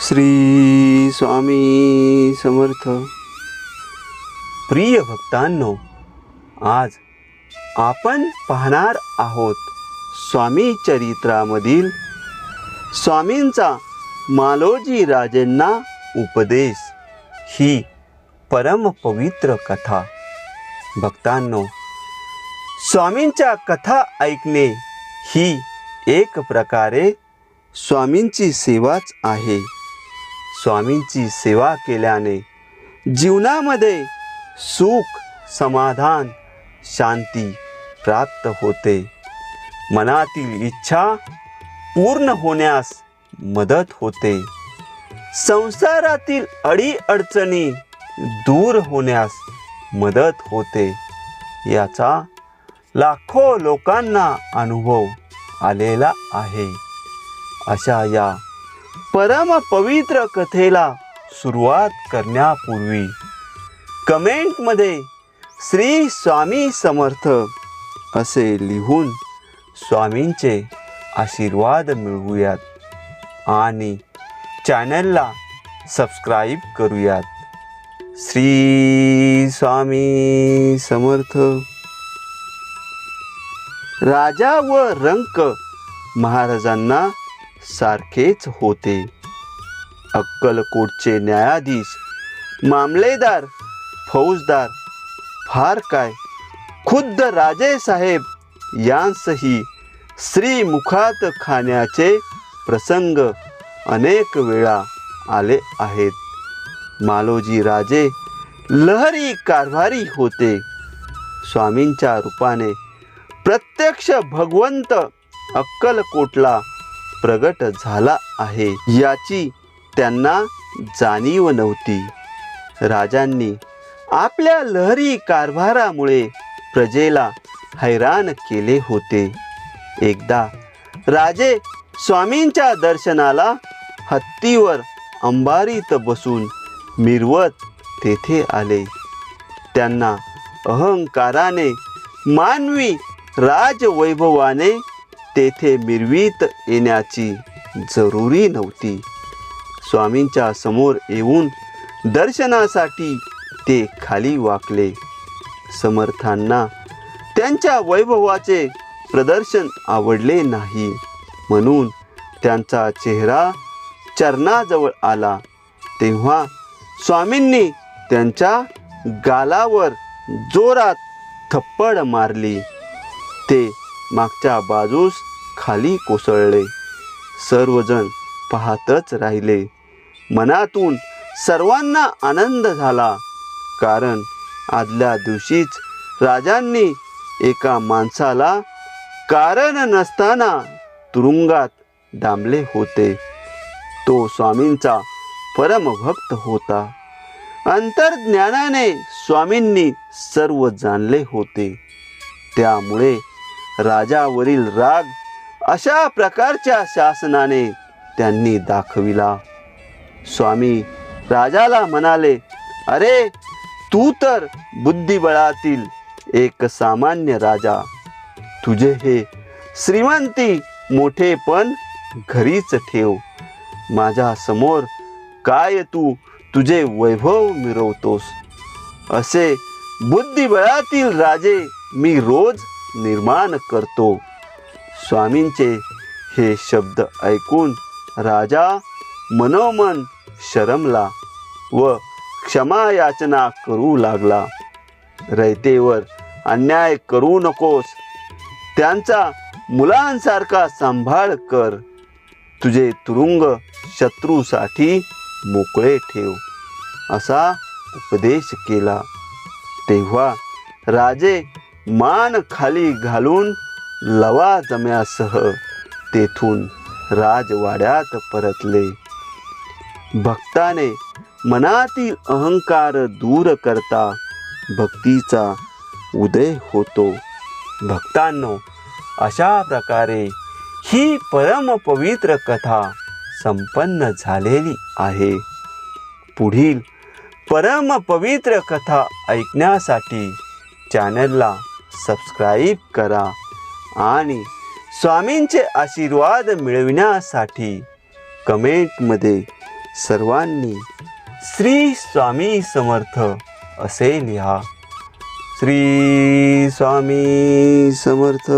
श्री स्वामी समर्थ. प्रिय भक्तांनो, आज आपण पाहणार आहोत स्वामी चरित्रामधील स्वामींचा मालोजी राजेंना उपदेश ही परम पवित्र कथा. भक्तांनो, स्वामींच्या कथा ऐकणे ही एक प्रकारे स्वामींची सेवाच आहे. स्वामींची सेवा केल्याने जीवनामध्ये सुख, समाधान, शांती प्राप्त होते. मनातील इच्छा पूर्ण होण्यास मदत होते. संसारातील अडीअडचणी दूर होण्यास मदत होते. याचा लाखो लोकांना अनुभव आलेला आहे. अशा या परम पवित्र कथेला सुरुवात करण्यापूर्वी कमेंटमध्ये श्री स्वामी समर्थ असे लिहून स्वामींचे आशीर्वाद मिळवूयात आणि चॅनलला सबस्क्राईब करूयात. श्री स्वामी समर्थ. राजा व रंक महाराजांना सारखेच होते. अक्कलकोटचे न्यायाधीश, मामलेदार, फौजदार, फार काय खुद्द राजेसाहेब यांसही श्रीमुखात खाण्याचे प्रसंग अनेक वेळा आले आहेत. मालोजी राजे लहरी कारभारी होते. स्वामींच्या रूपाने प्रत्यक्ष भगवंत अक्कलकोटला प्रगट झाला आहे याची त्यांना जाणीव नव्हती. राजांनी आपल्या लहरी कारभारामुळे प्रजेला हैराण केले होते. एकदा राजे स्वामींच्या दर्शनाला हत्तीवर अंबारीत बसून मिरवत तेथे आले. त्यांना अहंकाराने, मानवी राजवैभवाने तेथे मिरवीत येण्याची जरुरी नव्हती. स्वामींच्या समोर येऊन दर्शनासाठी ते खाली वाकले. समर्थांना त्यांच्या वैभवाचे प्रदर्शन आवडले नाही, म्हणून त्यांचा चेहरा चरणाजवळ आला. तेव्हा स्वामींनी त्यांच्या गालावर जोरात थप्पड मारली. ते मागच्या बाजूस खाली कोसळले. सर्वजण पाहतच राहिले. मनातून सर्वांना आनंद झाला, कारण आदल्या दिवशीच राजांनी एका माणसाला कारण नसताना तुरुंगात डांबले होते. तो स्वामींचा परमभक्त होता. अंतर्ज्ञानाने स्वामींनी सर्व जाणले होते. त्यामुळे राजावरील राग अशा प्रकारच्या शासनाने त्यांनी दाखविला. स्वामी राजाला म्हणाले, अरे, तू तर बुद्धिबळातील एक सामान्य राजा. तुझे हे श्रीमंती मोठेपण घरीच ठेव. माझ्या समोर काय तू तुझे वैभव मिरवतोस? असे बुद्धिबळातील राजे मी रोज निर्माण करतो. स्वामींचे हे शब्द ऐकून राजा मनोमन शरमला व क्षमा याचना करू लागला. रयतेवर अन्याय करू नकोस. त्यांचा मुलांसारखा सांभाळ कर. तुझे तुरुंग शत्रूसाठी मोकळे ठेव, असा उपदेश केला. तेव्हा राजे मान खाली घालून लवाजम्यासह तेथून राजवाड्यात परतले. भक्ताने मनातील अहंकार दूर करता भक्तीचा उदय होतो. भक्तांनो, अशा प्रकारे ही परम पवित्र कथा संपन्न झालेली आहे. पुढील परम पवित्र कथा ऐकण्यासाठी चॅनलला सबस्क्राईब करा आणि स्वामींचे आशीर्वाद मिळविण्यासाठी कमेंटमध्ये सर्वांनी श्री स्वामी समर्थ असे लिहा. श्री स्वामी समर्थ.